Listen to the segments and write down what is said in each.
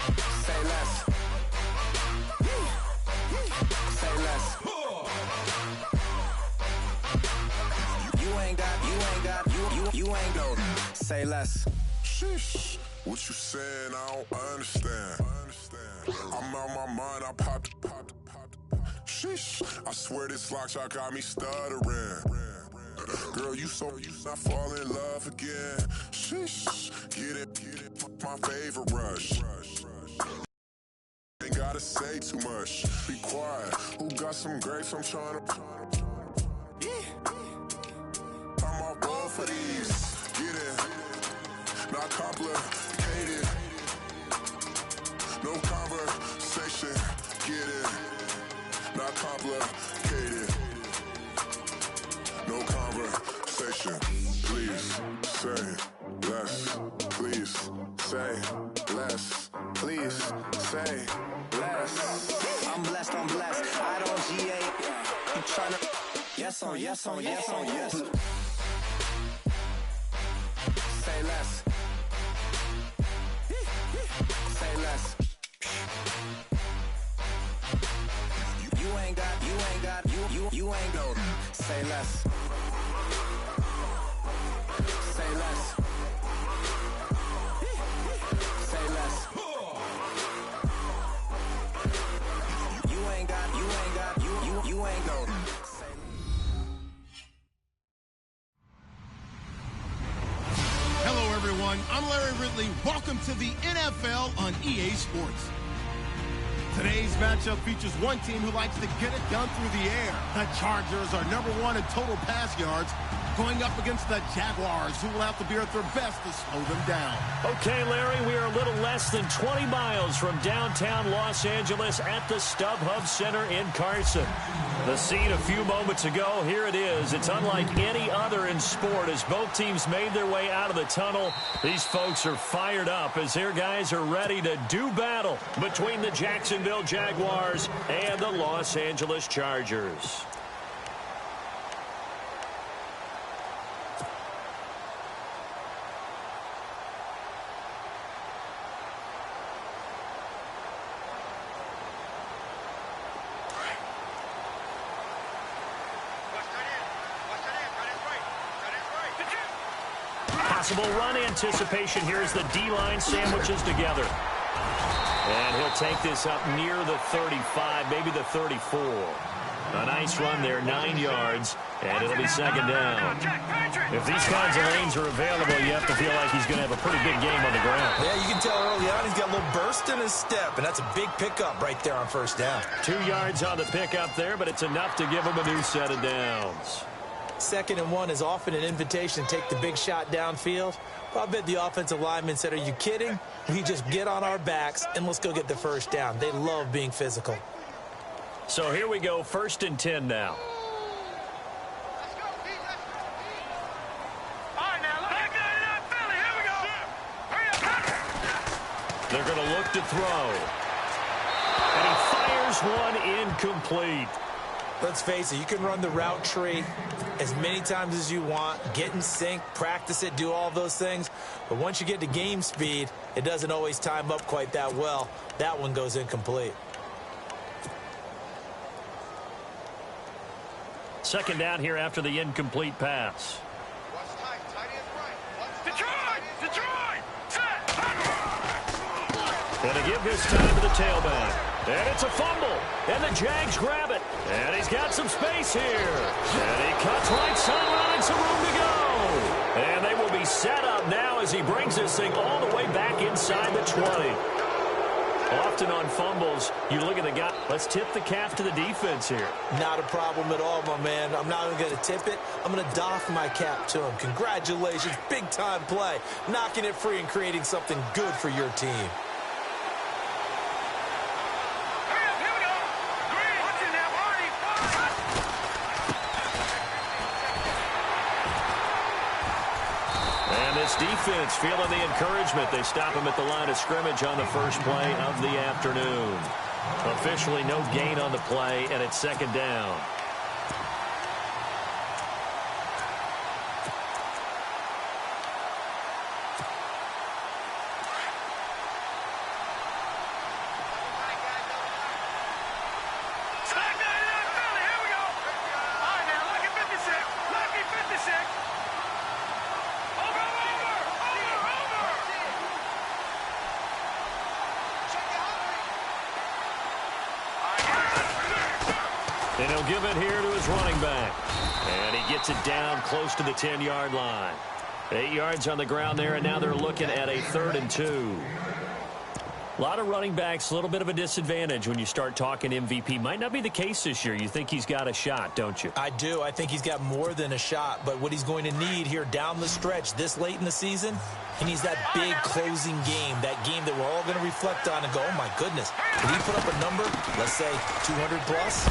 Say less. Say less. You ain't got. Say less. Sheesh. What you saying? I don't understand. I'm out my mind. I popped. Sheesh. I swear this lock shot got me stuttering. Girl, you not fall in love again. Sheesh. Get it. My favorite rush. Ain't gotta say too much. Be quiet. Who got some grapes? I'm trying to. I'm all ball for these. Get it. Not complicated. No conversation. Get it. Not complicated. No conversation. Please say less. Please say less. Please say less. I'm blessed. I don't GA. You tryna. Yes on. Say less. Say less. You ain't got. You ain't got. Say less. Say less. Say less. You ain't got. You ain't got. Hello, everyone. I'm Larry Ridley. Welcome to the NFL on EA Sports. Today's matchup features one team who likes to get it done through the air. The Chargers are #1 in total pass yards, going up against the Jaguars, who will have to be at their best to slow them down. Okay, Larry, we are a little less than 20 miles from downtown Los Angeles at the StubHub Center in Carson. The scene a few moments ago, here it is. It's unlike any other in sport as both teams made their way out of the tunnel. These folks are fired up as their guys are ready to do battle between the Jacksonville Jaguars and the Los Angeles Chargers. Possible run anticipation here as the D-line sandwiches together. And he'll take this up near the 35, maybe the 34. A nice run there, 9 yards, and it'll be second down. If these kinds of lanes are available, you have to feel like he's going to have a pretty big game on the ground. Yeah, you can tell early on he's got a little burst in his step, and that's a big pickup right there on first down. 2 yards on the pickup there, but it's enough to give him a new set of downs. 2nd and 1 is often an invitation to take the big shot downfield. Well, I bet the offensive lineman said, are you kidding? We just get on our backs and let's go get the first down. They love being physical. So here we go, 1st and 10 now. They're going to look to throw. And he fires one incomplete. Let's face it, you can run the route tree as many times as you want, get in sync, practice it, do all those things. But once you get to game speed, it doesn't always time up quite that well. That one goes incomplete. 2nd down here after the incomplete pass. Going to give this time to the tailback. And it's a fumble. And the Jags grab it. And he's got some space here. And he cuts right sideline and some room to go. And they will be set up now as he brings this thing all the way back inside the 20. Often on fumbles, you look at the guy. Let's tip the cap to the defense here. Not a problem at all, my man. I'm not even going to tip it. I'm going to doff my cap to him. Congratulations. Big-time play. Knocking it free and creating something good for your team. Defense feeling the encouragement. They stop him at the line of scrimmage on the first play of the afternoon. Officially no gain on the play, and it's 2nd down. And he'll give it here to his running back. And he gets it down close to the 10-yard line. 8 yards on the ground there, and now they're looking at a 3rd and 2. A lot of running backs, a little bit of a disadvantage when you start talking MVP. Might not be the case this year. You think he's got a shot, don't you? I do. I think he's got more than a shot. But what he's going to need here down the stretch this late in the season, he needs that big closing game, that game that we're all going to reflect on and go, oh, my goodness, did he put up a number, let's say 200 plus?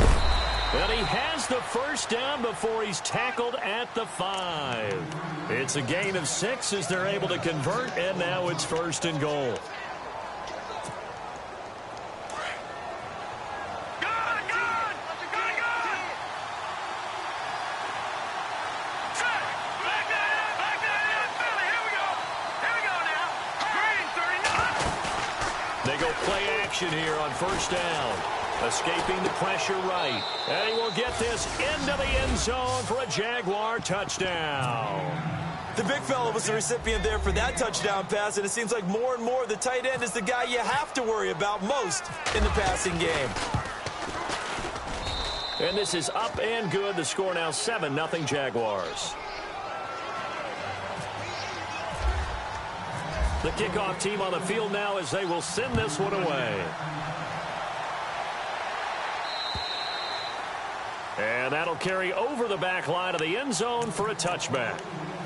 And he has the first down before he's tackled at the 5. It's a gain of 6 as they're able to convert, and now it's 1st and goal. They go play action here on 1st down. Escaping the pressure right. And he will get this into the end zone for a Jaguar touchdown. The big fella was the recipient there for that touchdown pass, and it seems like more and more the tight end is the guy you have to worry about most in the passing game. And this is up and good. The score now 7-0 Jaguars. The kickoff team on the field now as they will send this one away. And that'll carry over the back line of the end zone for a touchback.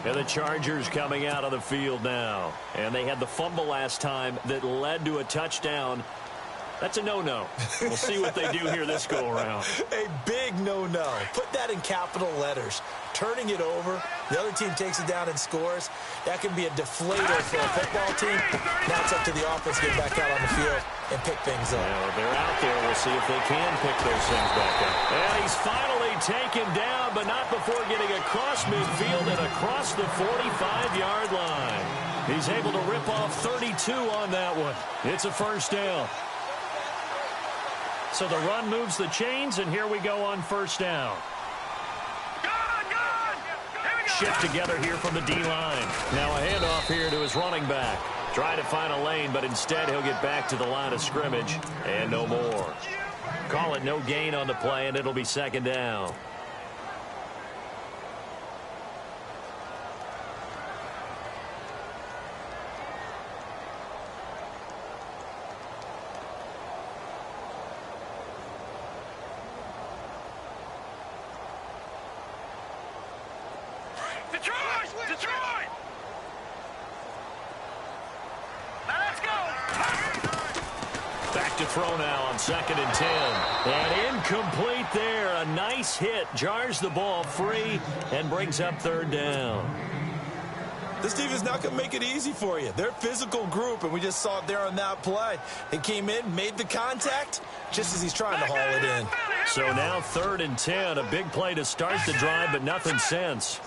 And the Chargers coming out of the field now. And they had the fumble last time that led to a touchdown. That's a no-no. We'll see what they do here this go-around. A big no-no. Put that in capital letters. Turning it over, the other team takes it down and scores. That can be a deflator for a football team. Now it's up to the offense to get back out on the field and pick things up. Well, they're out there. We'll see if they can pick those things back up. And he's finally taken down, but not before getting across midfield and across the 45-yard line. He's able to rip off 32 on that one. It's a 1st down. So the run moves the chains, and here we go on 1st down. Shift together here from the D-line. Now a handoff here to his running back. Trying to find a lane, but instead he'll get back to the line of scrimmage, and no more. Call it no gain on the play, and it'll be 2nd down. Detroit! Now let's go! Back to throw now on 2nd and 10. And incomplete there. A nice hit. Jars the ball free and brings up 3rd down. This team is not going to make it easy for you. They're a physical group, and we just saw it there on that play. They came in, made the contact, just as he's trying to haul it in. So now 3rd and 10. A big play to start the drive, but nothing since.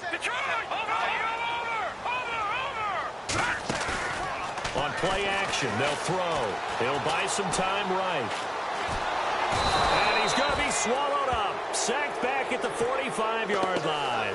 On play action, they'll throw. He'll buy some time right. And he's going to be swallowed up. Sacked back at the 45-yard line.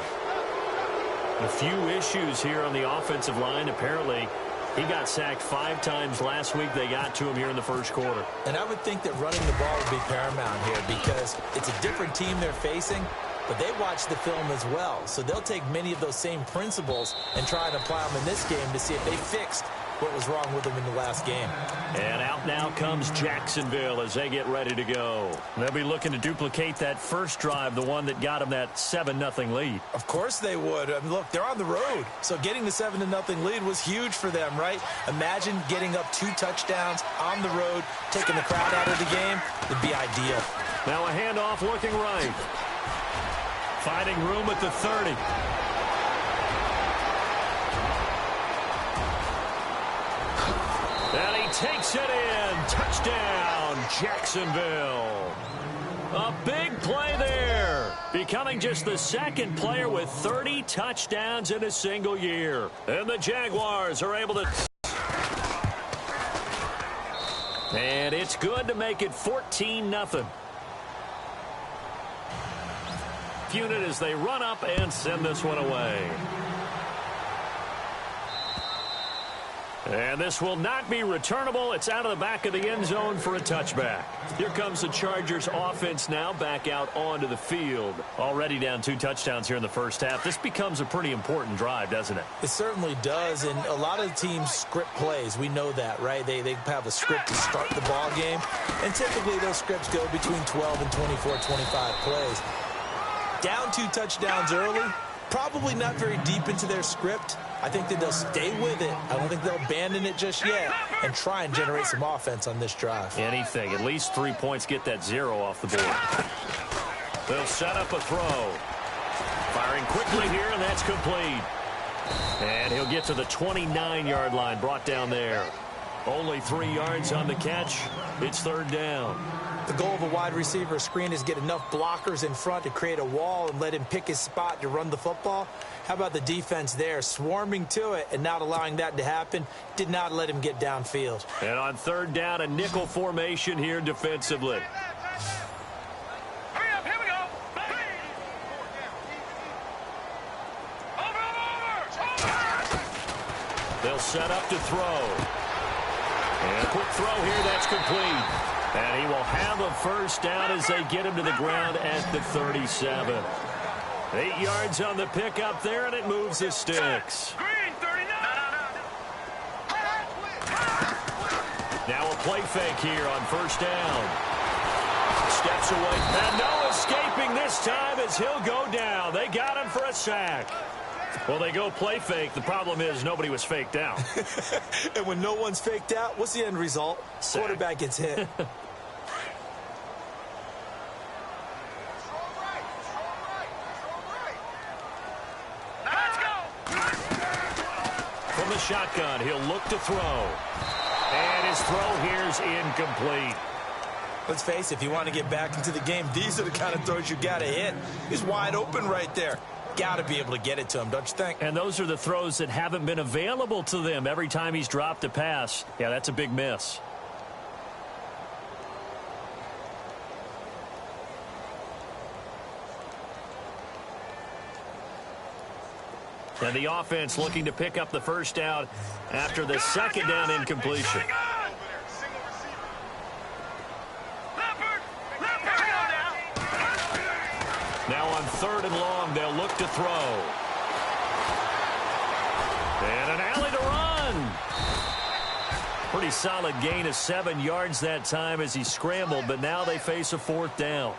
A few issues here on the offensive line. Apparently, he got sacked 5 times last week. They got to him here in the 1st quarter. And I would think that running the ball would be paramount here because it's a different team they're facing, but they watch the film as well. So they'll take many of those same principles and try and apply them in this game to see if they fixed what was wrong with them in the last game. And out now comes Jacksonville as they get ready to go. They'll be looking to duplicate that first drive, the one that got them that 7-0 lead. Of course they would. I mean, look, they're on the road. So getting the 7-0 lead was huge for them, right? Imagine getting up 2 touchdowns on the road, taking the crowd out of the game. It'd be ideal. Now a handoff looking right. Finding room at the 30. And he takes it in. Touchdown, Jacksonville. A big play there. Becoming just the 2nd player with 30 touchdowns in a single year. And the Jaguars are able to... And it's good to make it 14-0. Unit as they run up and send this one away. And this will not be returnable. It's out of the back of the end zone for a touchback. Here comes the Chargers offense now back out onto the field. Already down 2 touchdowns here in the first half. This becomes a pretty important drive, doesn't it? It certainly does, and a lot of teams script plays. We know that, right? They have a script to start the ball game, and typically those scripts go between 12 and 24, 25 plays. Down 2 touchdowns early, probably not very deep into their script. I think that they'll stay with it. I don't think they'll abandon it just yet and try and generate some offense on this drive. Anything. At least 3 points. Get that 0 off the board. They'll set up a throw. Firing quickly here, and that's complete. And he'll get to the 29-yard line. Brought down there. Only 3 yards on the catch. It's 3rd down. The goal of a wide receiver screen is get enough blockers in front to create a wall and let him pick his spot to run the football. How about the defense there, swarming to it and not allowing that to happen? Did not let him get downfield. And on 3rd down, a nickel formation here defensively. Hurry up, here we go. Over. They'll set up to throw. And a quick throw here, that's complete. And he will have a 1st down as they get him to the ground at the 37. 8 yards on the pickup there, and it moves the sticks. Green, 39. Now a play fake here on 1st down. Steps away, and no escaping this time as he'll go down. They got him for a sack. Well, they go play fake. The problem is nobody was faked out. And when no one's faked out, what's the end result? Sack. Quarterback gets hit. From the shotgun, he'll look to throw. And his throw here's incomplete. Let's face it, if you want to get back into the game, these are the kind of throws you got to hit. He's wide open right there. Got to be able to get it to him, don't you think? And those are the throws that haven't been available to them every time he's dropped a pass. Yeah, that's a big miss. And the offense looking to pick up the 1st down after the 2nd down incompletion. Now on 3rd and long, they'll look to throw. And an alley to run. Pretty solid gain of 7 yards that time as he scrambled, but now they face a 4th down.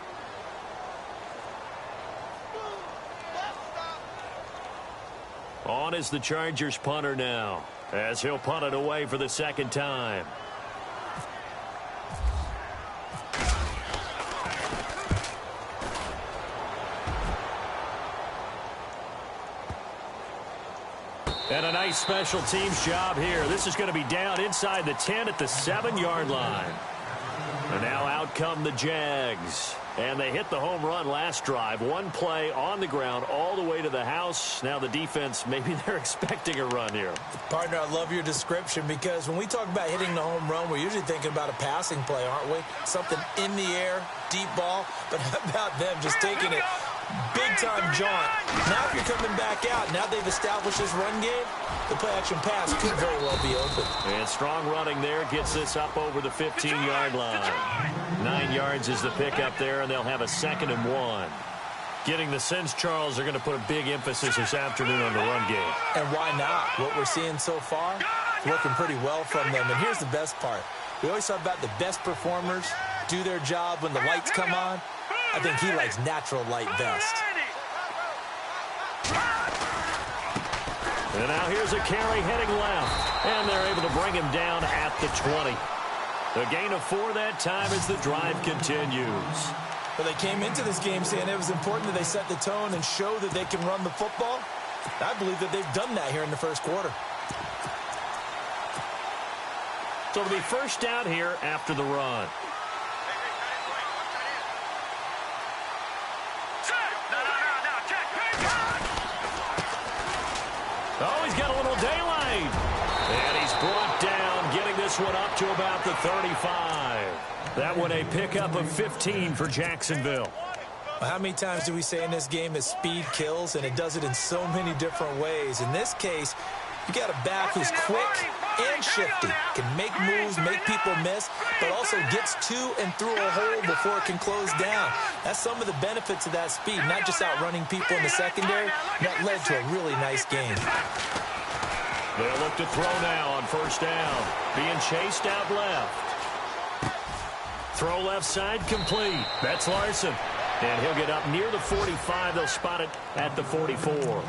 On is the Chargers punter now, as he'll punt it away for the 2nd time. And a nice special teams job here. This is going to be down inside the 10 at the 7-yard line. And now out come the Jags. And they hit the home run last drive. 1 play on the ground all the way to the house. Now the defense, maybe they're expecting a run here. Partner, I love your description because when we talk about hitting the home run, we're usually thinking about a passing play, aren't we? Something in the air, deep ball. But how about them just taking it big-time jaunt? Now if you're coming back out, now they've established this run game, the play-action pass could very well be open. And strong running there gets this up over the 15-yard line. 9 yards is the pickup there, and they'll have a 2nd and 1. Getting the sense, Charles, they're going to put a big emphasis this afternoon on the run game. And why not? What we're seeing so far, working pretty well from them. And here's the best part. We always talk about the best performers do their job when the lights come on. I think he likes natural light best. And now here's a carry heading left. And they're able to bring him down at the 20. A gain of 4 that time as the drive continues. Well, they came into this game saying it was important that they set the tone and show that they can run the football. I believe that they've done that here in the 1st quarter. So it'll be 1st down here after the run. Oh, he's got a little daylight. And he's brought down, getting this one up to about the 35. That one a pickup of 15 for Jacksonville. How many times do we say in this game that speed kills, and it does it in so many different ways? In this case, You got a back who's quick and shifty, can make moves, make people miss, but also gets to and through a hole before it can close down. That's some of the benefits of that speed, not just outrunning people in the secondary. That led to a really nice game. They'll look to throw now on first down. Being chased out left. Throw left side complete. That's Larson. And he'll get up near the 45. They'll spot it at the 44.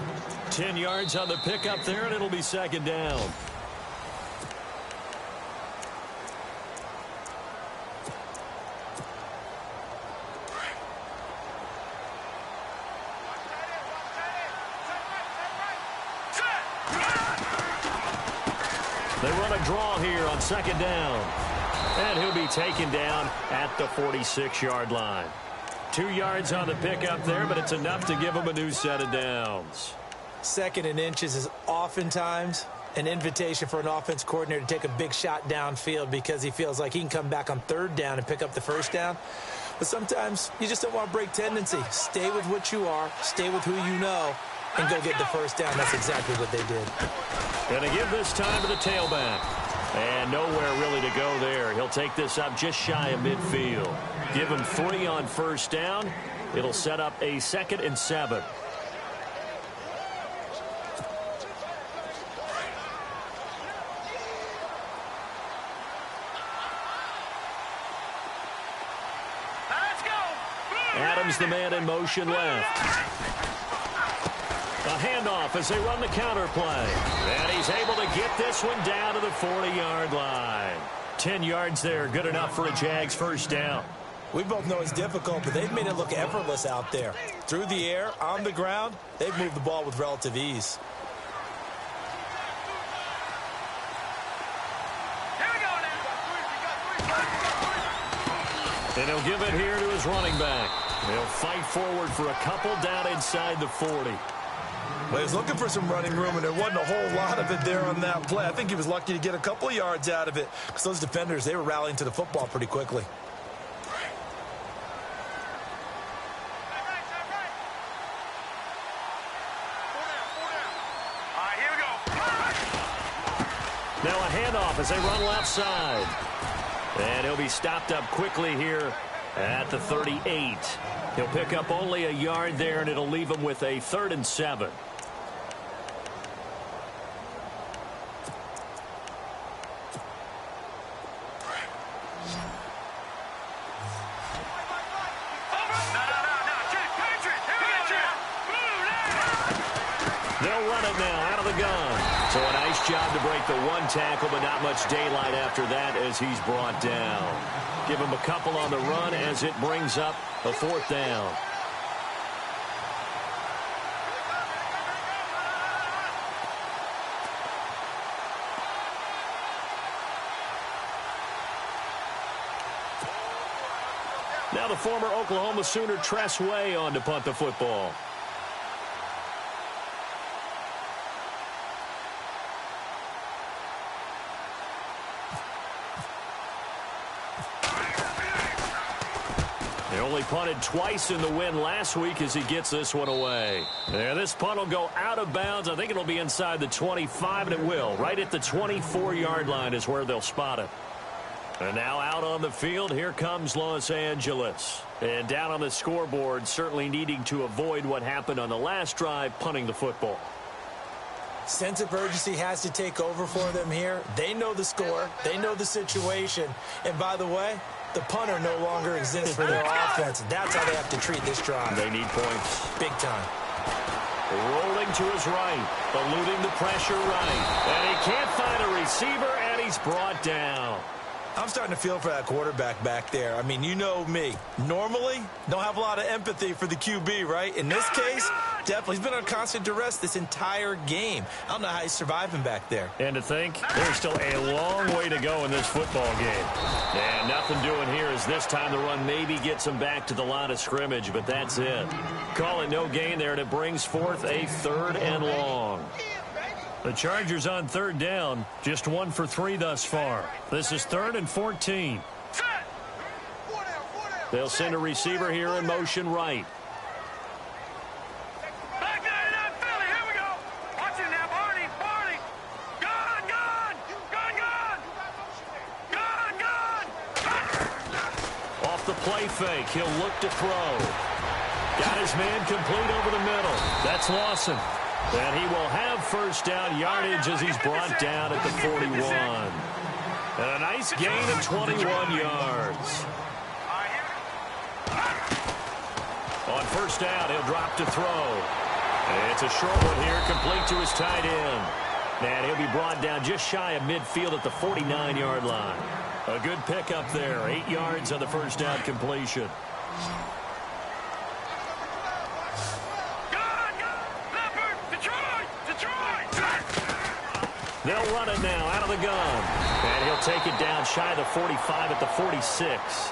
10 yards on the pickup there, and it'll be second down. They run a draw here on second down. And he'll be taken down at the 46-yard line. 2 yards on the pickup there, but it's enough to give him a new set of downs. Second and inches is oftentimes an invitation for an offense coordinator to take a big shot downfield because he feels like he can come back on third down and pick up the first down. But sometimes you just don't want to break tendency. Stay with what you are, stay with who you know, and go get the first down. That's exactly what they did. Going to give this time to the tailback. And nowhere really to go there. He'll take this up just shy of midfield. Give him 3 on first down. It'll set up a 2nd and 7. Let's go. Adams, the man in motion left. A handoff as they run the counter play. And he's able to get this one down to the 40-yard line. 10 yards there, good enough for a Jags first down. We both know it's difficult, but they've made it look effortless out there. Through the air, on the ground, they've moved the ball with relative ease. Here we go now. And he'll give it here to his running back. They'll fight forward for a couple down inside the 40. Well, he was looking for some running room, and there wasn't a whole lot of it there on that play. I think he was lucky to get a couple of yards out of it because those defenders, they were rallying to the football pretty quickly. All right, here we go. Now a handoff as they run left side. And he'll be stopped up quickly here at the 38. He'll pick up only a yard there, and it'll leave him with a 3rd and 7. They'll run it now out of the gun. So a nice job to break the one tackle, but not much daylight after that as he's brought down. Give him a couple on the run as it brings up a 4th down. Now the former Oklahoma Sooner Tress Way on to punt the football. They only punted twice in the win last week as he gets this one away. There, this punt will go out of bounds. I think it'll be inside the 25, and it will. Right at the 24-yard line is where they'll spot it. And now out on the field, here comes Los Angeles. And down on the scoreboard, certainly needing to avoid what happened on the last drive, punting the football. Sense of urgency has to take over for them here. They know the score. They know the situation. And by the way, the punter no longer exists for their offense. That's how they have to treat this drive. They need points. Big time. Rolling to his right, eluding the pressure right. And he can't find a receiver, and he's brought down. I'm starting to feel for that quarterback back there. I mean, you know me. Normally, don't have a lot of empathy for the QB, right? In this case, definitely. He's been on constant duress this entire game. I don't know how he's surviving back there. And to think, there's still a long way to go in this football game. And nothing doing here as this time the run maybe gets him back to the line of scrimmage, but that's it. Call it no gain there, and it brings forth a 3rd and long. The Chargers on 3rd down, just 1 for 3 thus far. This is 3rd and 14. They'll send a receiver here in motion right. Back there in that Philly. Here we go. Watch it now, Barney. the play fake. He'll look to throw. Got his man complete over the middle. That's Lawson. And he will have first down yardage as he's brought down at the 41. And a nice gain of 21 yards. On first down, he'll drop to throw. It's a short one here, complete to his tight end. And he'll be brought down just shy of midfield at the 49-yard line. A good pickup there, 8 yards on the first down completion. They'll run it now out of the gun. And he'll take it down shy of the 45 at the 46.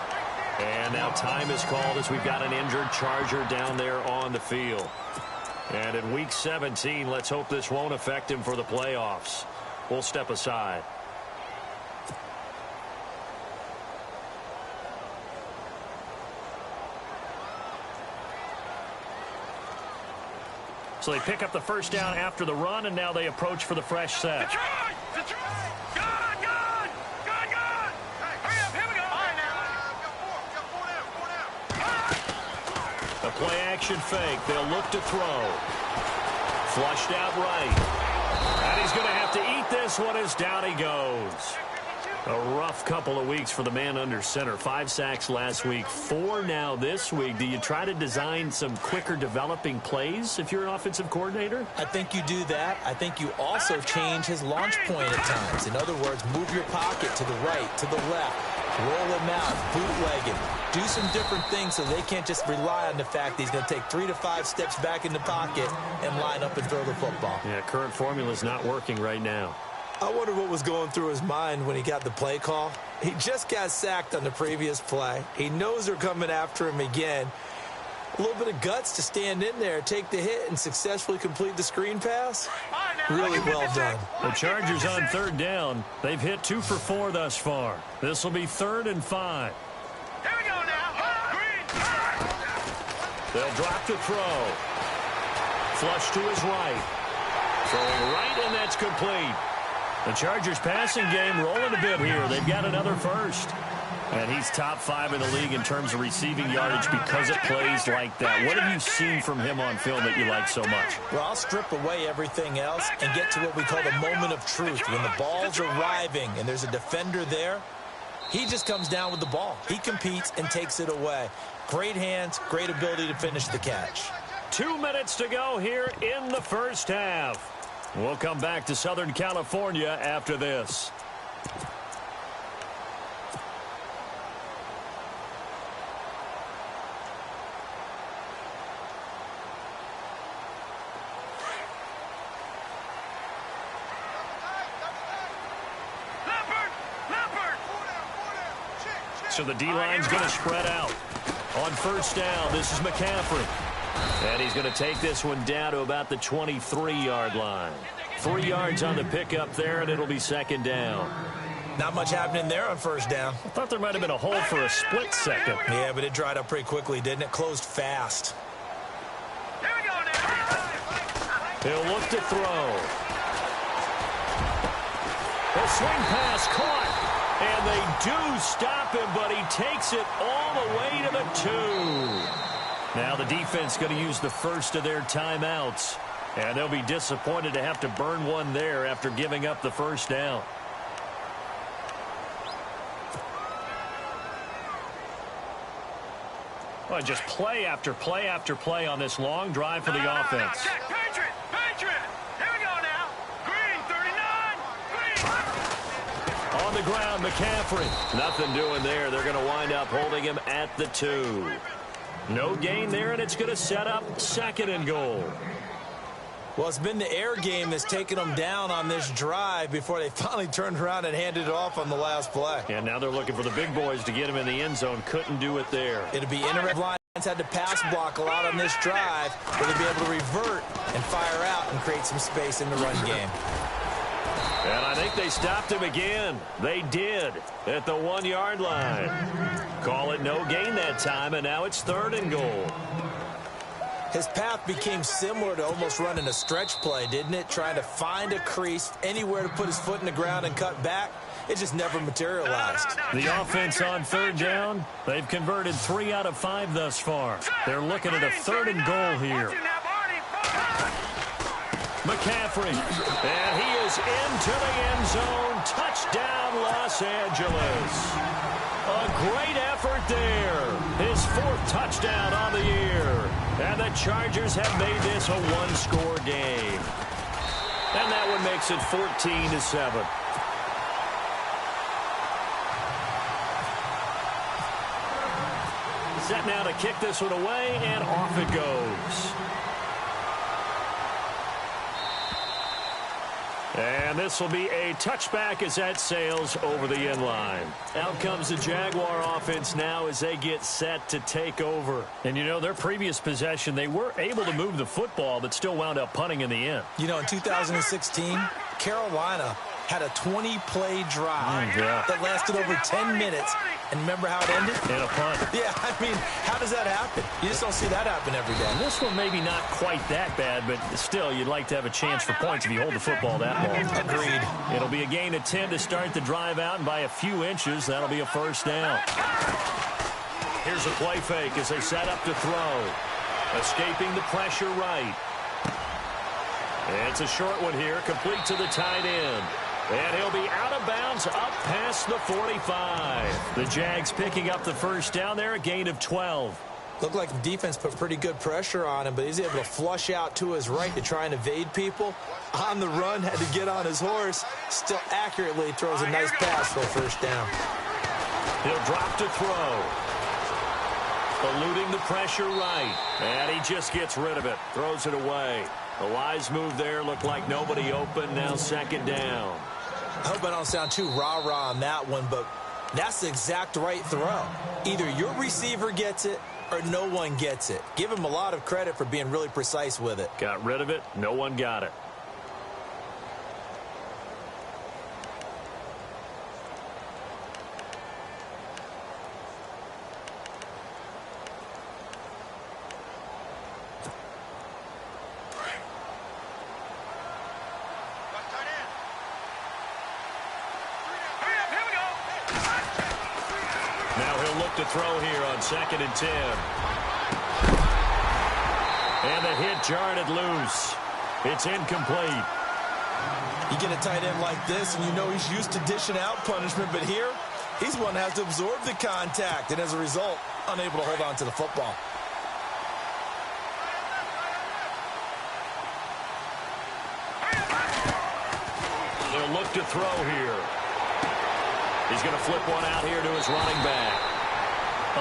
And now time is called as we've got an injured Charger down there on the field. And in Week 17, let's hope this won't affect him for the playoffs. We'll step aside. So they pick up the first down after the run, and now they approach for the fresh set. A play-action fake. They'll look to throw. Flushed out right. And he's going to have to eat this one as down he goes. A rough couple of weeks for the man under center. 5 sacks last week, 4 now this week. Do you try to design some quicker developing plays if you're an offensive coordinator? I think you do that. I think you also change his launch point at times. In other words, move your pocket to the right, to the left. Roll him out, bootleg him. Do some different things so they can't just rely on the fact that he's going to take 3 to 5 steps back in the pocket and line up and throw the football. Yeah, current formula is not working right now. I wonder what was going through his mind when he got the play call. He just got sacked on the previous play. He knows they're coming after him again. A little bit of guts to stand in there, take the hit, and successfully complete the screen pass. Really well done. The Chargers on third down. They've hit 2 for 4 thus far. This will be 3rd and 5. Here we go now. Green. They'll drop to throw. Flush to his right. Throwing right, and that's complete. The Chargers passing game rolling a bit here. They've got another first. And he's top 5 in the league in terms of receiving yardage because it plays like that. What have you seen from him on film that you like so much? Well, I'll strip away everything else and get to what we call the moment of truth. When the ball's arriving and there's a defender there, he just comes down with the ball. He competes and takes it away. Great hands, great ability to finish the catch. 2 minutes to go here in the first half. We'll come back to Southern California after this. So the D-line's going to spread out. On first down, this is McCaffrey. And he's going to take this one down to about the 23-yard line. 3 yards on the pickup there, and it'll be 2nd down. Not much happening there on first down. I thought there might have been a hole for a split second. Yeah, but it dried up pretty quickly, didn't it? Closed fast. Here we go now. He'll look to throw. A swing pass caught. And they do stop him, but he takes it all the way to the 2. Now the defense going to use the first of their timeouts. And they'll be disappointed to have to burn one there after giving up the first down. Well, just play after play after play on this long drive for the offense. Check, Patriot, Patriot. Here we go now. Green, 39. Green. On the ground, McCaffrey. Nothing doing there. They're going to wind up holding him at the 2. No gain there, and it's going to set up 2nd and goal. Well, it's been the air game that's taken them down on this drive before they finally turned around and handed it off on the last play. And now they're looking for the big boys to get him in the end zone. Couldn't do it there. It'll be interesting. Lions had to pass block a lot on this drive, where they'll be able to revert and fire out and create some space in the run game. And I think they stopped him again. They did at the 1-yard line. Call it no gain that time, and now it's 3rd and goal. His path became similar to almost running a stretch play, didn't it? Trying to find a crease, anywhere to put his foot in the ground and cut back. it just never materialized. The offense on third down, they've converted 3 out of 5 thus far. They're looking at a 3rd and goal here. McCaffrey, and he is into the end zone. Touchdown, Los Angeles. A great effort there. His 4th touchdown on the year. And the Chargers have made this a 1-score game. And that one makes it 14-7. Set now to kick this one away, and off it goes. And this will be a touchback as that sails over the end line. Out comes the Jaguar offense now as they get set to take over. And, you know, their previous possession, they were able to move the football, but still wound up punting in the end. You know, in 2016, Carolina had a 20-play drive that lasted over 10 minutes. And remember how it ended? In a punt. Yeah, I mean, how does that happen? You just don't see that happen every day. This one maybe not quite that bad, but still, you'd like to have a chance for points if you hold the football that long. Agreed. It'll be a gain of 10 to start the drive out, and by a few inches, that'll be a 1st down. Here's a play fake as they set up to throw. Escaping the pressure right. It's a short one here, complete to the tight end. And he'll be out of bounds up past the 45. The Jags picking up the 1st down there, a gain of 12. Looked like the defense put pretty good pressure on him, but he's able to flush out to his right to try and evade people. On the run, had to get on his horse. Still accurately throws a nice pass for a 1st down. He'll drop to throw. Eluding the pressure right. And he just gets rid of it. Throws it away. A wise move there. Looked like nobody open. Now 2nd down. I hope I don't sound too rah-rah on that one, but that's the exact right throw. Either your receiver gets it or no one gets it. Give him a lot of credit for being really precise with it. Got rid of it. No one got it. To throw here on 2nd and 10. And the hit jarred it loose. It's incomplete. You get a tight end like this, and you know he's used to dishing out punishment, but here, he's one that has to absorb the contact, and as a result, unable to hold on to the football. They'll look to throw here. He's going to flip one out here to his running back.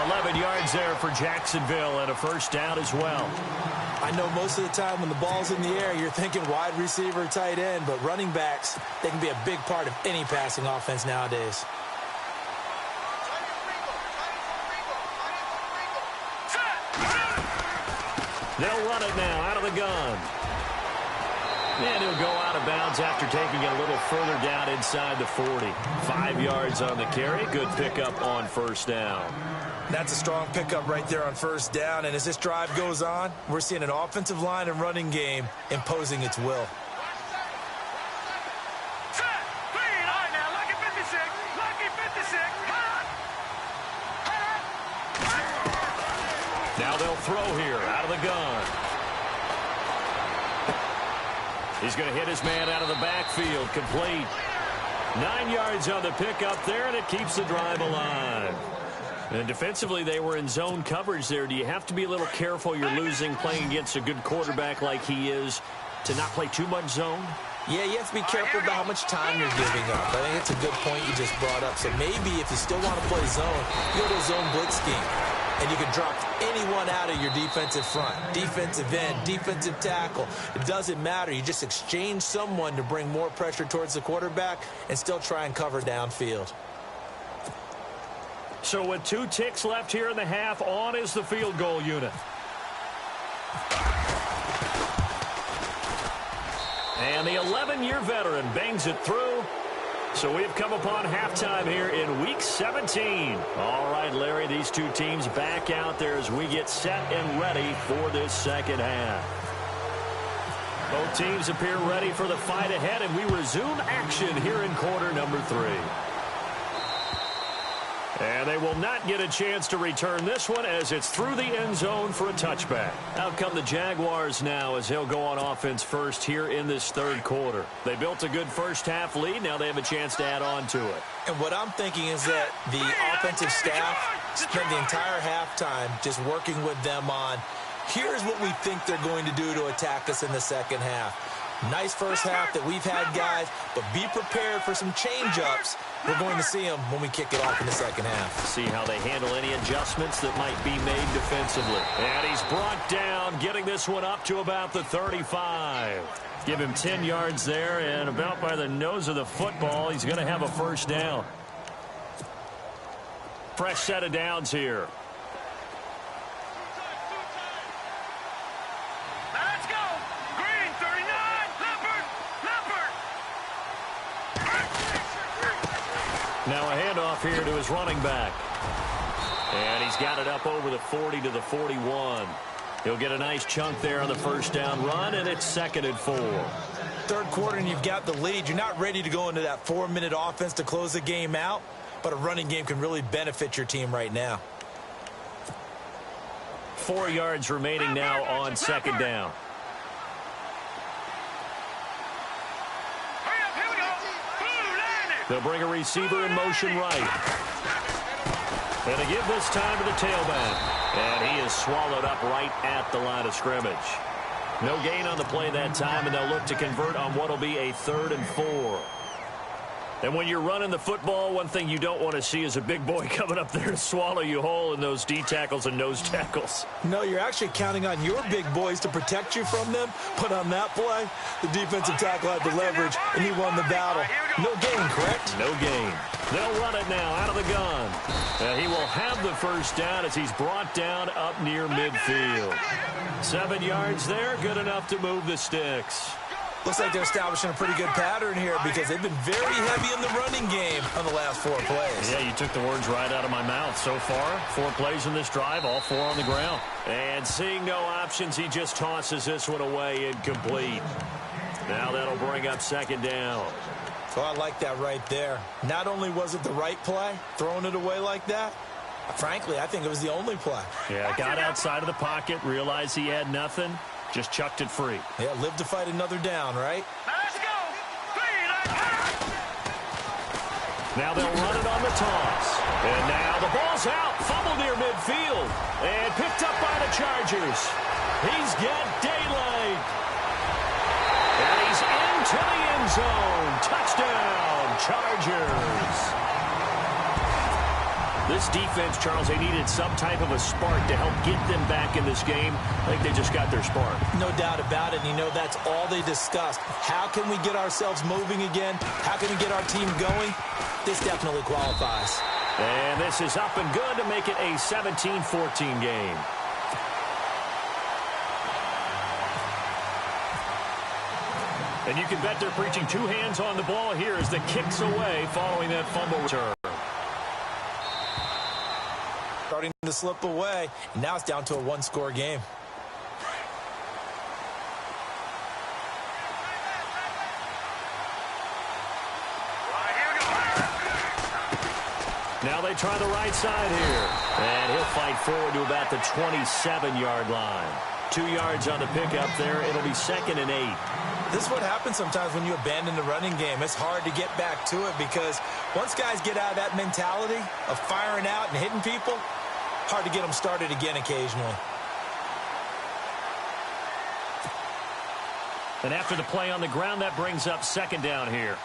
11 yards there for Jacksonville and a 1st down as well. I know most of the time when the ball's in the air, you're thinking wide receiver, tight end, but running backs, they can be a big part of any passing offense nowadays. They'll run it now out of the gun. And he'll go out of bounds after taking it a little further down inside the 40. 5 yards on the carry. Good pickup on 1st down. That's a strong pickup right there on 1st down. And as this drive goes on, we're seeing an offensive line and running game imposing its will. Now they'll throw here out of the gun. He's going to hit his man out of the backfield. Complete. 9 yards on the pickup there, and it keeps the drive alive. And defensively, they were in zone coverage there. Do you have to be a little careful? You're losing, playing against a good quarterback like he is, to not play too much zone? Yeah, you have to be careful about how much time you're giving up. I think it's a good point you just brought up. So maybe if you still want to play zone, you go to a zone blitz scheme. And you can drop anyone out of your defensive front, defensive end, defensive tackle. It doesn't matter. You just exchange someone to bring more pressure towards the quarterback and still try and cover downfield. So with 2 ticks left here in the half, on is the field goal unit. And the 11-year veteran bangs it through. So we've come upon halftime here in Week 17. All right, Larry, these two teams back out there as we get set and ready for this 2nd half. Both teams appear ready for the fight ahead, and we resume action here in quarter number 3. And they will not get a chance to return this one as it's through the end zone for a touchback. Out come the Jaguars now as they'll go on offense first here in this third quarter. They built a good first-half lead. Now they have a chance to add on to it. And what I'm thinking is that the offensive staff spent the entire halftime just working with them on, here's what we think they're going to do to attack us in the second half. Nice first half that we've had, guys, but be prepared for some change-ups. We're going to see them when we kick it off in the second half. See how they handle any adjustments that might be made defensively. And he's brought down, getting this one up to about the 35. Give him 10 yards there, and about by the nose of the football, he's going to have a first down. Fresh set of downs here. Now a handoff here to his running back. And he's got it up over the 40 to the 41. He'll get a nice chunk there on the first down run, and it's 2nd and 4. Third quarter, and you've got the lead. You're not ready to go into that 4-minute offense to close the game out, but a running game can really benefit your team right now. 4 yards remaining now on 2nd down. They'll bring a receiver in motion right. And they give this time to the tailback. And he is swallowed up right at the line of scrimmage. No gain on the play that time, and they'll look to convert on what will be a 3rd and 4. And when you're running the football, one thing you don't want to see is a big boy coming up there to swallow you whole in those D tackles and nose tackles. No, you're actually counting on your big boys to protect you from them. But on that play, the defensive tackle had the leverage, and he won the battle. No gain, correct? No gain. They'll run it now out of the gun. And he will have the first down as he's brought down up near midfield. 7 yards there, good enough to move the sticks. Looks like they're establishing a pretty good pattern here because they've been very heavy in the running game on the last 4 plays. Yeah, you took the words right out of my mouth. So far, 4 plays in this drive, all 4 on the ground. And seeing no options, he just tosses this one away incomplete. Now that'll bring up 2nd down. So I like that right there. Not only was it the right play, throwing it away like that, frankly, I think it was the only play. Yeah, got outside of the pocket, realized he had nothing. Just chucked it free. Yeah, live to fight another down, right? Let's go. Now they'll run it on the toss. And now the ball's out. Fumble near midfield. And picked up by the Chargers. He's got daylight. And he's into the end zone. Touchdown, Chargers. This defense, Charles, they needed some type of a spark to help get them back in this game. I think they just got their spark. No doubt about it. And, you know, that's all they discussed. How can we get ourselves moving again? How can we get our team going? This definitely qualifies. And this is up and good to make it a 17-14 game. And you can bet they're preaching 2 hands on the ball here as the kick's away following that fumble return. Starting to slip away, and now it's down to a 1-score game. Now they try the right side here. And he'll fight forward to about the 27-yard line. 2 yards on the pickup there. It'll be 2nd and 8. This is what happens sometimes when you abandon the running game. It's hard to get back to it because once guys get out of that mentality of firing out and hitting people, hard to get them started again occasionally. And after the play on the ground, that brings up 2nd down here.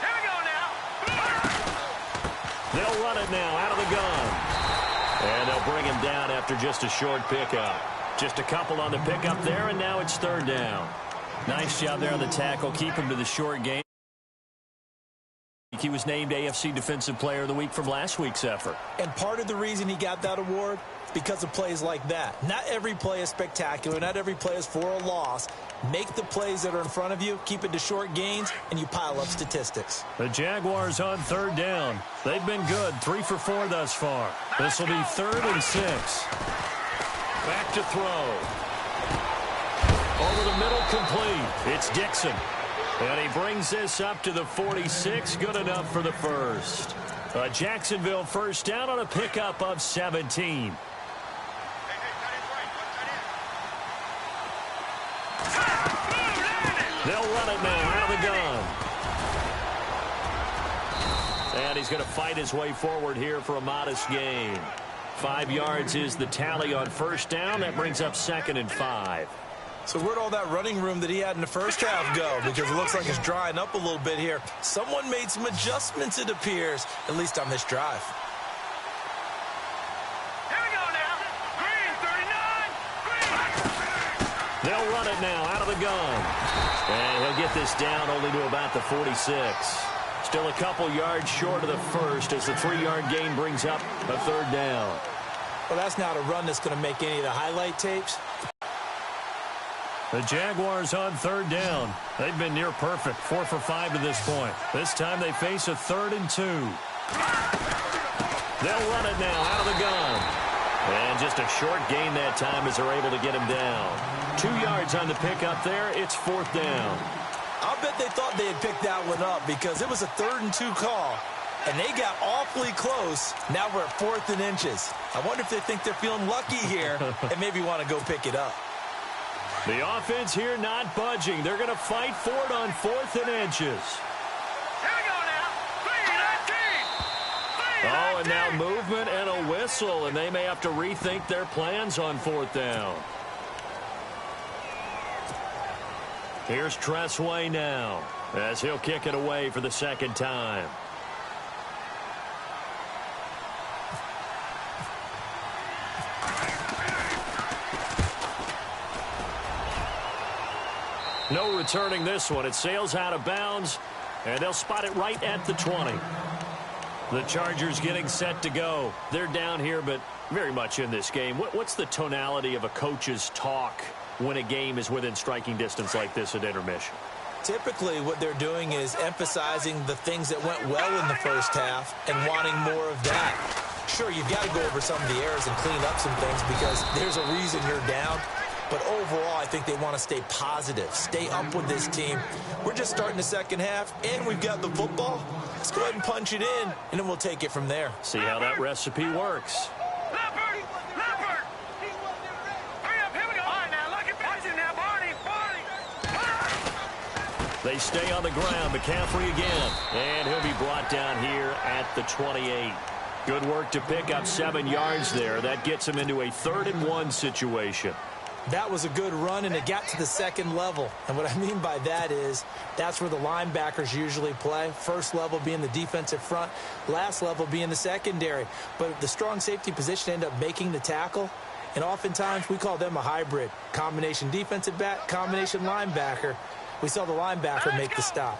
Here we go now. They'll run it now out of the gun. And they'll bring him down after just a short pickup. Just a couple on the pickup there, and now it's 3rd down. Nice job there on the tackle. Keep him to the short game. He was named AFC Defensive Player of the Week from last week's effort. And part of the reason he got that award, because of plays like that. Not every play is spectacular. Not every play is for a loss. Make the plays that are in front of you, keep it to short gains, and you pile up statistics. The Jaguars on 3rd down. They've been good, 3 for 4 thus far. This will be 3rd and 6. Back to throw. Over the middle, complete. It's Dixon. And he brings this up to the 46. Good enough for the first. A Jacksonville first down on a pickup of 17. They'll run it now out of the gun. And he's going to fight his way forward here for a modest gain. 5 yards is the tally on first down. That brings up 2nd and 5. So where'd all that running room that he had in the first half go? Because it looks like it's drying up a little bit here. Someone made some adjustments, it appears, at least on this drive. Here we go now. Green, 39. Green. They'll run it now out of the gun. And he'll get this down only to about the 46. Still a couple yards short of the first as the 3-yard gain brings up a 3rd down. Well, that's not a run that's going to make any of the highlight tapes. The Jaguars on 3rd down. They've been near perfect, 4 for 5 to this point. This time they face a 3rd and 2. They'll run it now out of the gun. And just a short gain that time as they're able to get him down. 2 yards on the pickup there. It's 4th down. I'll bet they thought they had picked that one up because it was a 3rd and 2 call. And they got awfully close. Now we're at 4th and inches. I wonder if they think they're feeling lucky here and maybe want to go pick it up. The offense here not budging. They're going to fight for it on 4th and inches. Here we go now. 3-19. Oh, and now movement and a whistle, and they may have to rethink their plans on 4th down. Here's Tressway now as he'll kick it away for the 2nd time. No returning this one. It sails out of bounds, and they'll spot it right at the 20. The Chargers getting set to go. They're down here, but very much in this game. What's the tonality of a coach's talk when a game is within striking distance like this at intermission? Typically, what they're doing is emphasizing the things that went well in the first half and wanting more of that. Sure, you've got to go over some of the errors and clean up some things because there's a reason you're down. But overall, I think they want to stay positive, stay up with this team. We're just starting the second half, and we've got the football. Let's go ahead and punch it in, and then we'll take it from there. See how that recipe works. Leopard! Leopard! Hurry up, here we go. All right, now, look at Barney now, Barney! They stay on the ground. McCaffrey again. And he'll be brought down here at the 28. Good work to pick up 7 yards there. That gets him into a 3rd and 1 situation. That was a good run, and it got to the 2nd level. And what I mean by that is that's where the linebackers usually play. First level being the defensive front, last level being the secondary. But the strong safety position ended up making the tackle, and oftentimes we call them a hybrid. Combination defensive back, combination linebacker. We saw the linebacker make the stop.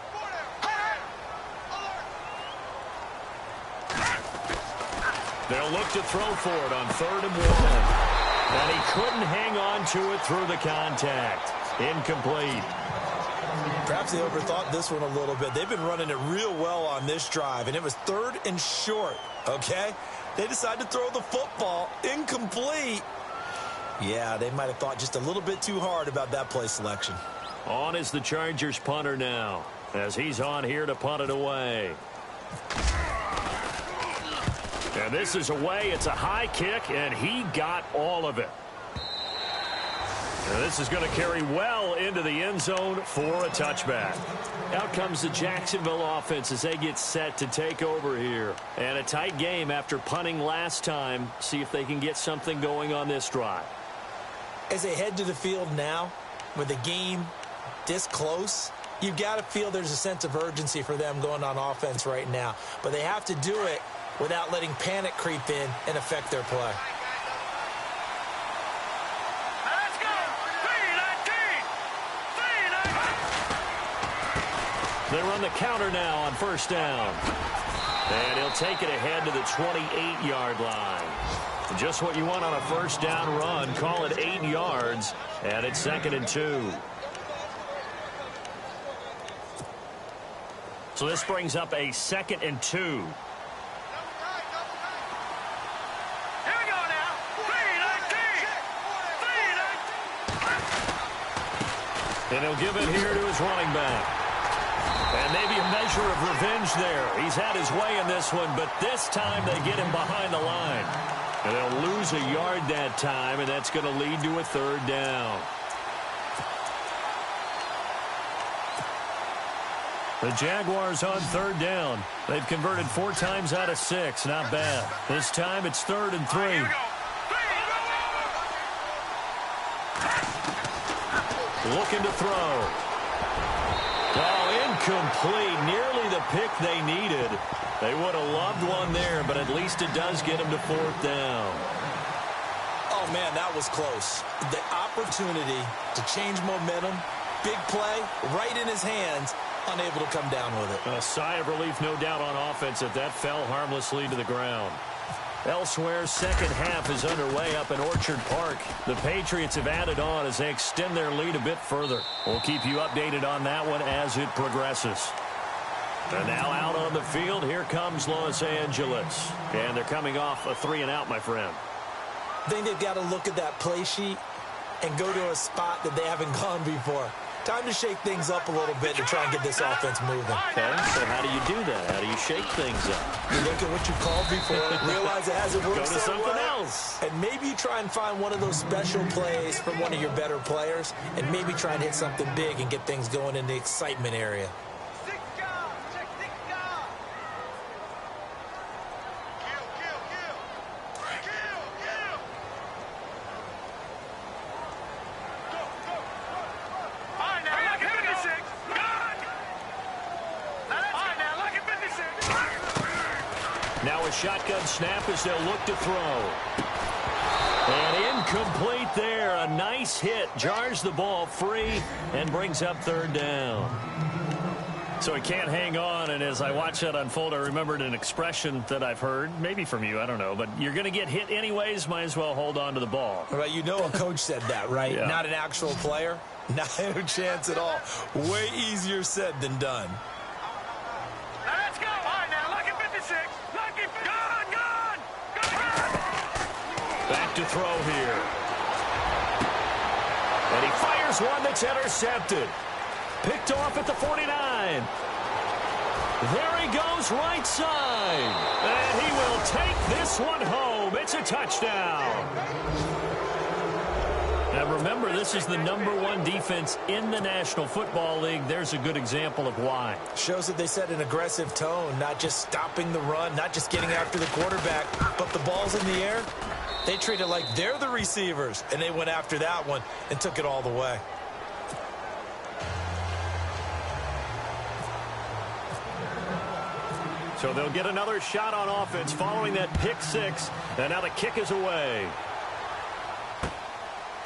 They'll look to throw for it on 3rd and 1. And he couldn't hang on to it through the contact. Incomplete. Perhaps they overthought this one a little bit. They've been running it real well on this drive, and it was 3rd and short, okay? They decided to throw the football. Incomplete. Yeah, they might have thought just a little bit too hard about that play selection. On is the Chargers punter now, as he's on here to punt it away. And this is away. It's a high kick, and he got all of it. And this is going to carry well into the end zone for a touchback. Out comes the Jacksonville offense as they get set to take over here. And a tight game after punting last time. See if they can get something going on this drive. As they head to the field now, with the game this close, you've got to feel there's a sense of urgency for them going on offense right now. But they have to do it without letting panic creep in and affect their play. Let's go! 3-19! They run the counter now on 1st down. And he'll take it ahead to the 28-yard line. Just what you want on a 1st down run. Call it 8 yards, and it's 2nd and 2. So this brings up a 2nd and 2. And he'll give it here to his running back. And maybe a measure of revenge there. He's had his way in this one, but this time they get him behind the line. And they'll lose a yard that time, and that's going to lead to a third down. The Jaguars on third down. They've converted 4 times out of 6. Not bad. This time it's 3rd and 3. Here we go. Looking to throw. Oh, incomplete. Nearly the pick they needed. They would have loved one there, but at least it does get them to 4th down. Oh, man, that was close. The opportunity to change momentum, big play, right in his hands, unable to come down with it. A sigh of relief, no doubt, on offense if that fell harmlessly to the ground. Elsewhere, second half is underway up in Orchard Park. The Patriots have added on as they extend their lead a bit further. We'll keep you updated on that one as it progresses. And now out on the field, here comes Los Angeles. And they're coming off a 3-and-out, my friend. I think they've got to look at that play sheet and go to a spot that they haven't gone before. Time to shake things up a little bit to try and get this offense moving. Okay, so how do you do that? How do you shake things up? You look at what you called before, realize it hasn't worked. Go to something else. And maybe you try and find one of those special plays from one of your better players, and maybe try and hit something big and get things going in the excitement area. Now a shotgun snap as they'll look to throw. And incomplete there. A nice hit. Jars the ball free and brings up 3rd down. So he can't hang on, and as I watch that unfold, I remembered an expression that I've heard, maybe from you, I don't know, but you're going to get hit anyways, might as well hold on to the ball. Right, you know a coach said that, right? Yeah. Not an actual player. Not a chance at all. Way easier said than done. Let's go. All right, now, lucky 56. Lucky 56. Gone. Back to throw here. And he fires one that's intercepted. Picked off at the 49. There he goes, right side. And he will take this one home. It's a touchdown. Now remember, this is the #1 defense in the National Football League. There's a good example of why. Shows that they set an aggressive tone, not just stopping the run, not just getting after the quarterback, but the ball's in the air. They treat it like they're the receivers, and they went after that one and took it all the way. So they'll get another shot on offense following that pick 6, and now the kick is away.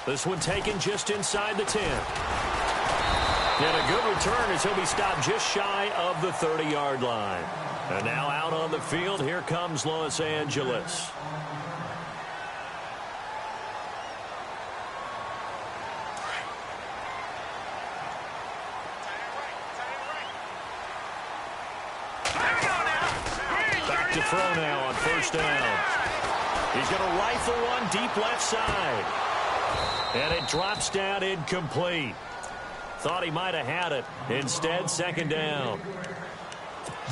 This one taken just inside the 10. And a good return as he'll be stopped just shy of the 30-yard line. And now out on the field, here comes Los Angeles. Back to throw now on 1st down. He's going to rifle one deep left side. And it drops down incomplete. Thought he might have had it. Instead, 2nd down.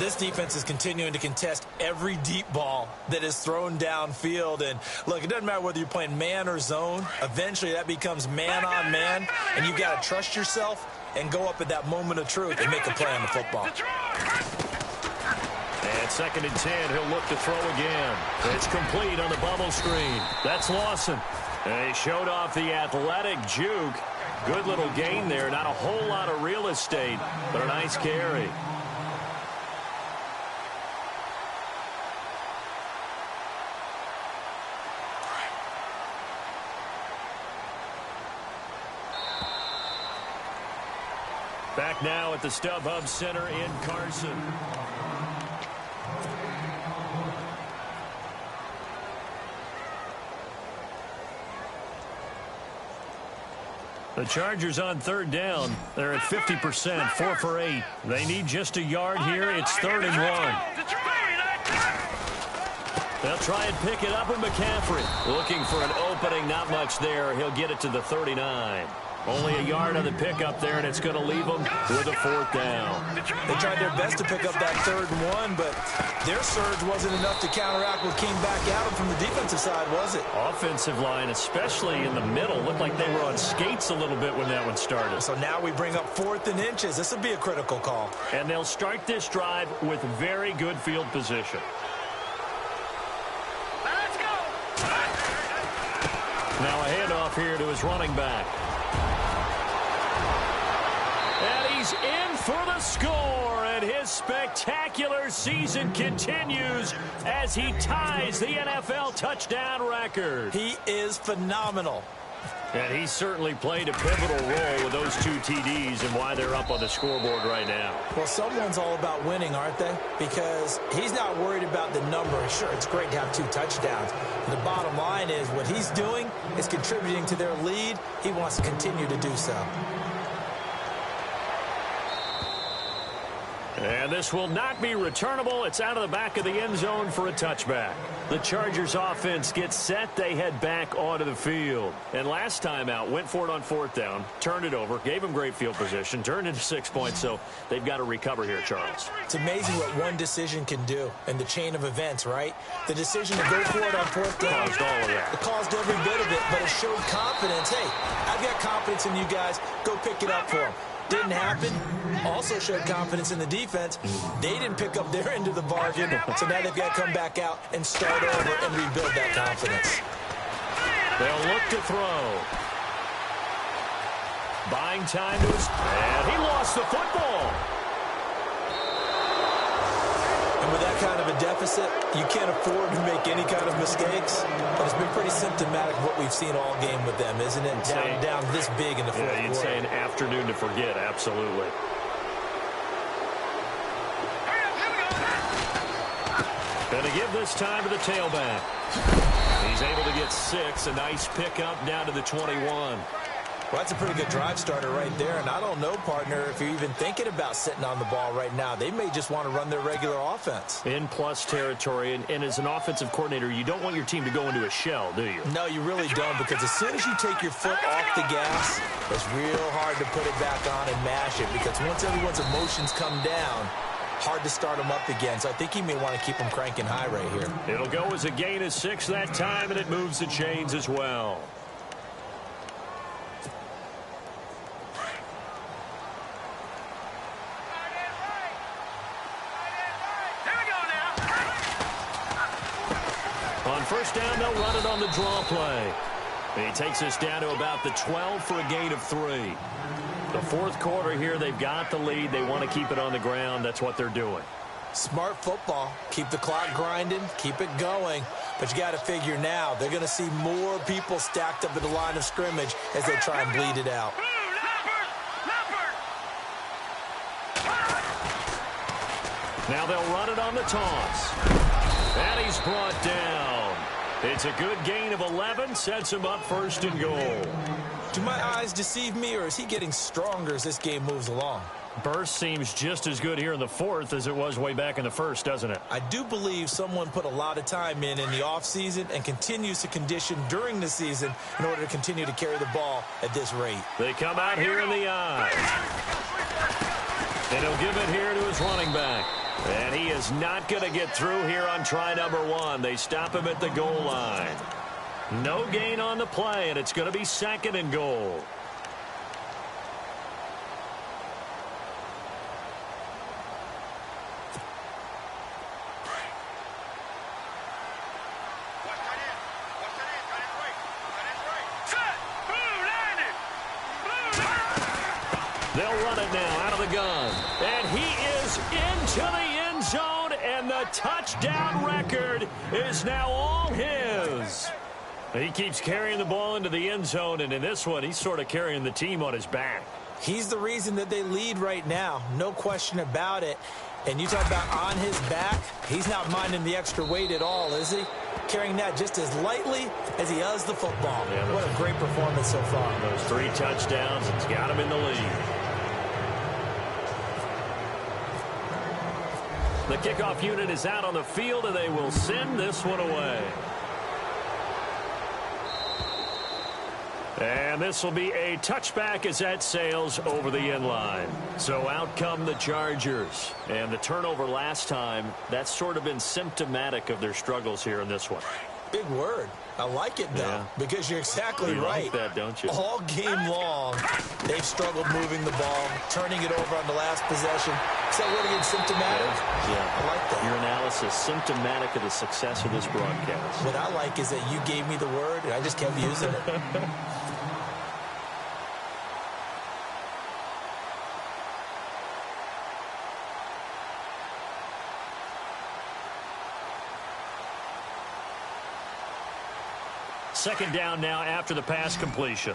This defense is continuing to contest every deep ball that is thrown downfield. And, look, it doesn't matter whether you're playing man or zone. Eventually, that becomes man on man. And you've got to trust yourself and go up at that moment of truth and make a play on the football. And 2nd and 10, he'll look to throw again. It's complete on the bubble screen. That's Lawson. And he showed off the athletic juke. Good little gain there. Not a whole lot of real estate, but a nice carry. Back now at the StubHub Center in Carson. The Chargers on 3rd down. They're at 50%, 4 for 8. They need just a yard here. It's 3rd and 1. They'll try and pick it up with McCaffrey. Looking for an opening, not much there. He'll get it to the 39. Only a yard on the pickup there, and it's going to leave them with a 4th down. They tried their best to pick up that 3rd and 1, but their surge wasn't enough to counteract what came back at them from the defensive side, was it? Offensive line, especially in the middle, looked like they were on skates a little bit when that one started. So now we bring up 4th and inches. This will be a critical call. And they'll start this drive with very good field position. Let's go. Now a handoff here to his running back. And he's in for the score, and his spectacular season continues as he ties the NFL touchdown record. He is phenomenal. And he certainly played a pivotal role with those 2 TDs and why they're up on the scoreboard right now. Well, someone's all about winning, aren't they? Because he's not worried about the number. Sure, it's great to have 2 touchdowns. But the bottom line is what he's doing is contributing to their lead. He wants to continue to do so. And this will not be returnable. It's out of the back of the end zone for a touchback. The Chargers offense gets set. They head back onto the field. And last time out, went for it on 4th down, turned it over, gave them great field position, turned into 6 points, so they've got to recover here, Charles. It's amazing what one decision can do in the chain of events, right? The decision to go for it on 4th down. Caused all of that. It caused every bit of it, but it showed confidence. Hey, I've got confidence in you guys. Go pick it up for them. Didn't happen. Also showed confidence in the defense. They didn't pick up their end of the bargain, so now they've got to come back out and start over and rebuild that confidence. They'll look to throw. Buying time to his... And he lost the football. And with that kind of a deficit, you can't afford to make any kind of mistakes. But it's been pretty symptomatic of what we've seen all game with them, isn't it? Down this big in the fourth quarter. You'd say an afternoon to forget, absolutely. Going to give this time to the tailback. He's able to get 6. A nice pickup down to the 21. Well, that's a pretty good drive starter right there. And I don't know, partner, if you're even thinking about sitting on the ball right now. They may just want to run their regular offense. In plus territory. And as an offensive coordinator, you don't want your team to go into a shell, do you? No, you really don't, because as soon as you take your foot off the gas, it's real hard to put it back on and mash it, because once everyone's emotions come down, hard to start them up again. So I think he may want to keep them cranking high right here. It'll go as a gain of 6 that time, and it moves the chains as well. On first down, they'll run it on the draw play. And he takes us down to about the 12 for a gain of 3. The fourth quarter here, they've got the lead. They want to keep it on the ground. That's what they're doing. Smart football. Keep the clock grinding. Keep it going. But you got to figure now, they're going to see more people stacked up at the line of scrimmage as they try and bleed it out. Now they'll run it on the toss. And he's brought down. It's a good gain of 11. Sets him up 1st and goal. Do my eyes deceive me, or is he getting stronger as this game moves along? Burst seems just as good here in the 4th as it was way back in the 1st, doesn't it? I do believe someone put a lot of time in the offseason and continues to condition during the season in order to continue to carry the ball at this rate. They come out here in the eye. And he'll give it here to his running back. And he is not going to get through here on try number 1. They stop him at the goal line. No gain on the play, and it's going to be 2nd and goal. They'll run it now out of the gun. And he is into the end zone, and the touchdown record is now all his. He keeps carrying the ball into the end zone, and in this one, he's sort of carrying the team on his back. He's the reason that they lead right now. No question about it. And you talk about on his back, he's not minding the extra weight at all, is he? Carrying that just as lightly as he does the football. Yeah, what a great performance so far. Those 3 touchdowns, it's got him in the lead. The kickoff unit is out on the field, and they will send this one away. And this will be a touchback as that sails over the end line. So out come the Chargers. And the turnover last time, that's sort of been symptomatic of their struggles here in this one. Big word. I like it, though, because you're exactly right. You like that, don't you? All game long, they've struggled moving the ball, turning it over on the last possession. Is that word again, symptomatic? Yeah. I like that. Your analysis, symptomatic of the success of this broadcast. What I like is that you gave me the word, and I just kept using it. Second down now after the pass completion.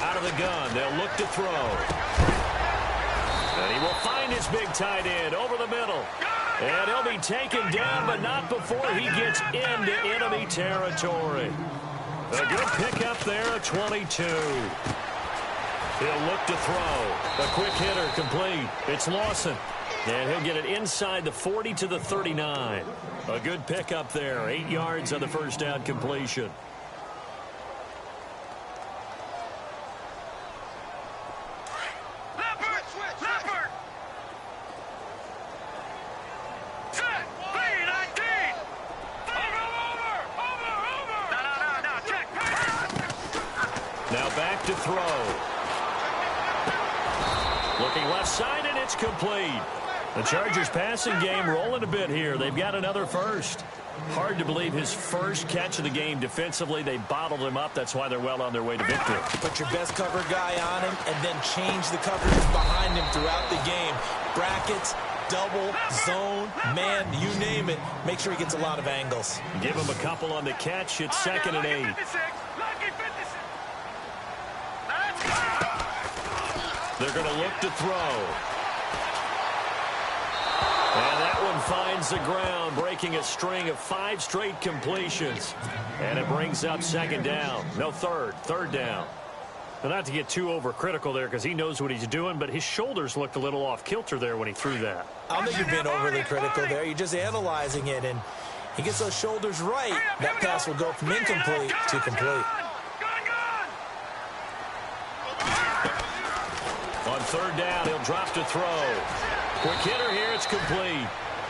Out of the gun, they'll look to throw. And he will find his big tight end over the middle. And he'll be taken down, but not before he gets into enemy territory. A good pickup there, a 22. He'll look to throw. A quick hitter complete. It's Lawson. And he'll get it inside the 40 to the 39. A good pickup there. 8 yards on the first down completion. Leopard! Set! Lead, 19! Over! No, check! Now back to throw. Looking left side, and it's complete. The Chargers passing game rolling a bit here. They've got another first. Hard to believe his first catch of the game defensively. They bottled him up. That's why they're well on their way to victory. Put your best cover guy on him and then change the coverage behind him throughout the game. Brackets, double, zone, man, you name it. Make sure he gets a lot of angles. Give him a couple on the catch. It's 2nd and 8. They're going to look to throw. And that one finds the ground, breaking a string of 5 straight completions. And it brings up 2nd down. No, third down. Now, not to get too overcritical there because he knows what he's doing, but his shoulders looked a little off kilter there when he threw that. I don't think you're being overly critical there. You're just analyzing it, and he gets those shoulders right. That pass will go from incomplete to complete. On 3rd down, he'll drop to throw. Quick hitter here, it's complete.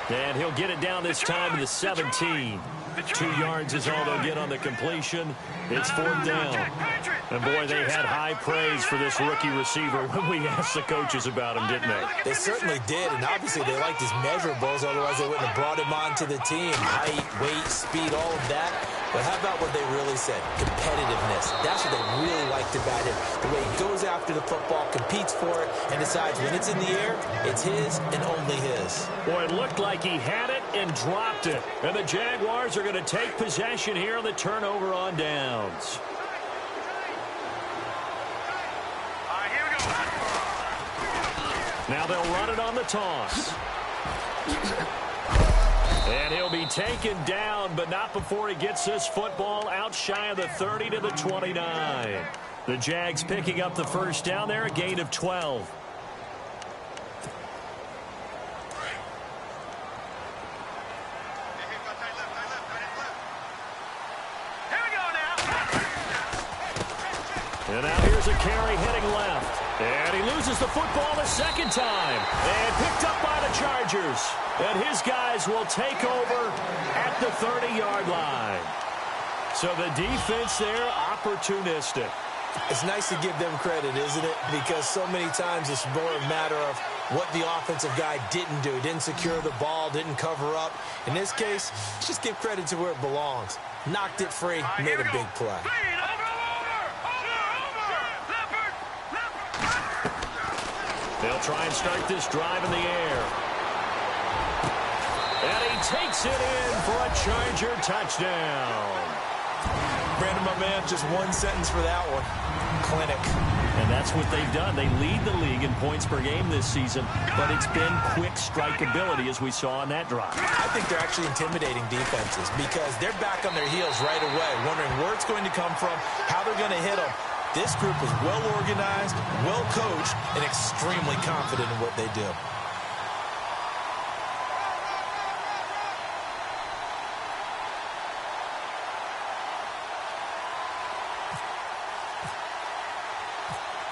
And he'll get it down this time to the 17. 2 yards is all they'll get on the completion. It's 4th down. And boy, they had high praise for this rookie receiver when we asked the coaches about him, didn't they? They certainly did, and obviously they liked his measurables, otherwise they wouldn't have brought him onto the team. Height, weight, speed, all of that. But how about what they really said? Competitiveness. That's what they really liked about him. The way he goes after the football, competes for it, and decides when it's in the air, it's his and only his. Boy, it looked like he had it and dropped it. And the Jaguars are going to take possession here on the turnover on downs. Now they'll run it on the toss. And he'll be taken down, but not before he gets this football out shy of the 30 to the 29. The Jags picking up the first down there, a gain of 12. And now here's a carry heading left. And he loses the football the 2nd time. And picked up by the Chargers. And his guys will take over at the 30-yard line. So the defense there, opportunistic. It's nice to give them credit, isn't it? Because so many times it's more a matter of what the offensive guy didn't do. Didn't secure the ball, didn't cover up. In this case, just give credit to where it belongs. Knocked it free, made a big play. They'll try and start this drive in the air. And he takes it in for a Charger touchdown. Brandon, my man, just one sentence for that one. Clinic. And that's what they've done. They lead the league in points per game this season, but it's been quick strikeability as we saw on that drive. I think they're actually intimidating defenses because they're back on their heels right away, wondering where it's going to come from, how they're going to hit them. This group is well organized, well coached, and extremely confident in what they do.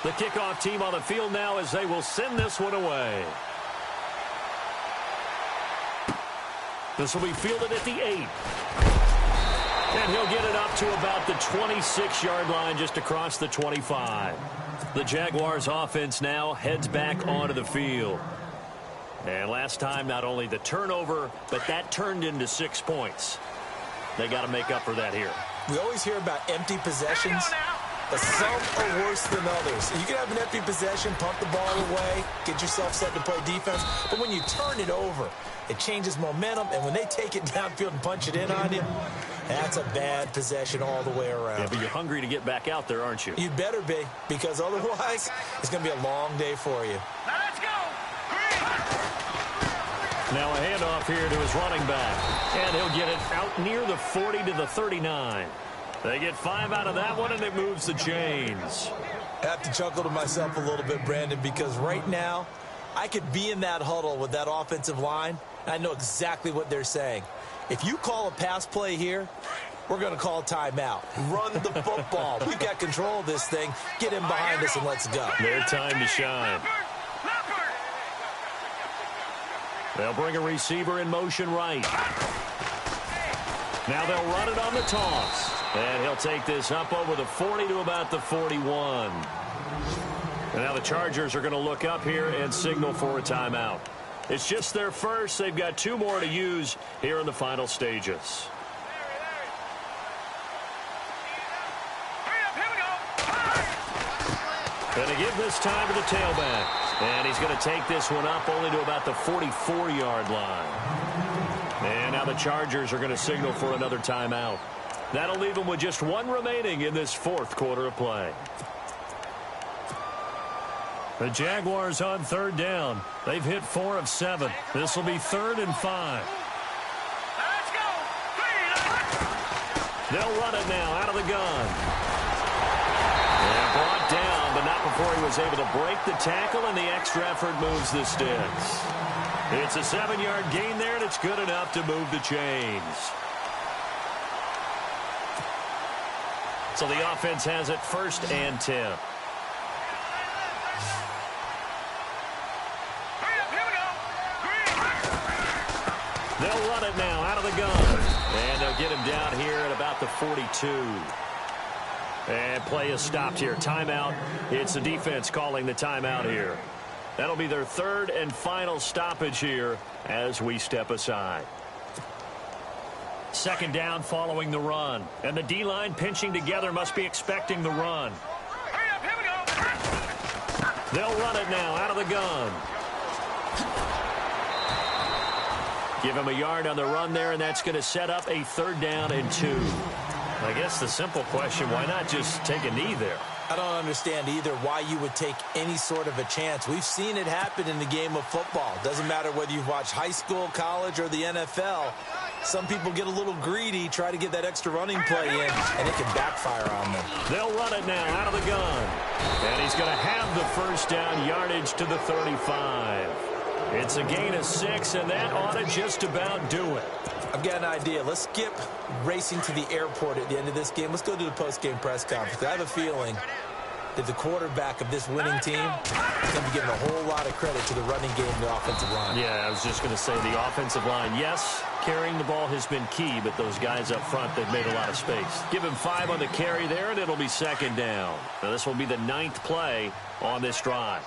The kickoff team on the field now as they will send this one away. This will be fielded at the 8. And he'll get it up to about the 26-yard line, just across the 25. The Jaguars offense now heads back onto the field. And last time, not only the turnover, but that turned into 6 points. They got to make up for that here. We always hear about empty possessions, but some are worse than others. You can have an empty possession, pump the ball away, get yourself set to play defense, but when you turn it over, it changes momentum, and when they take it downfield and punch it in on you, that's a bad possession all the way around. Yeah, but you're hungry to get back out there, aren't you? You better be, because otherwise, it's going to be a long day for you. Now let's go. Now a handoff here to his running back, and he'll get it out near the 40 to the 39. They get 5 out of that one, and it moves the chains. I have to chuckle to myself a little bit, Brandon, because right now, I could be in that huddle with that offensive line, and I know exactly what they're saying. If you call a pass play here, we're going to call timeout. Run the football. We've got control of this thing. Get in behind us and let's go. Their time to shine. They'll bring a receiver in motion right. Now they'll run it on the toss. And he'll take this up over the 40 to about the 41. And now the Chargers are going to look up here and signal for a timeout. It's just their first. They've got 2 more to use here in the final stages. Going to give this time to the tailback. And he's going to take this one up only to about the 44-yard line. And now the Chargers are going to signal for another timeout. That'll leave them with just 1 remaining in this 4th quarter of play. The Jaguars on 3rd down. They've hit 4 of 7. This will be 3rd and 5. Let's go. They'll run it now out of the gun. And brought down, but not before he was able to break the tackle, and the extra effort moves the sticks. It's a 7-yard gain there, and it's good enough to move the chains. So the offense has it 1st and 10. They'll run it now out of the gun. And they'll get him down here at about the 42. And play is stopped here. Timeout. It's the defense calling the timeout here. That'll be their 3rd and final stoppage here as we step aside. 2nd down following the run. And the D-line pinching together must be expecting the run. Hurry up, here we go. They'll run it now out of the gun. Give him a yard on the run there, and that's going to set up a 3rd down and 2. I guess the simple question, why not just take a knee there? I don't understand either why you would take any sort of a chance. We've seen it happen in the game of football. Doesn't matter whether you've watched high school, college, or the NFL. Some people get a little greedy, try to get that extra running play in, and it can backfire on them. They'll run it now out of the gun. And he's going to have the 1st down, yardage to the 35. It's a gain of 6, and that ought to just about do it. I've got an idea. Let's skip racing to the airport at the end of this game. Let's go to the post-game press conference. I have a feeling that the quarterback of this winning team is going to be giving a whole lot of credit to the running game and the offensive line. Yeah, I was just going to say the offensive line, yes, carrying the ball has been key, but those guys up front, they've made a lot of space. Give him 5 on the carry there, and it'll be 2nd down. Now, this will be the 9th play on this drive.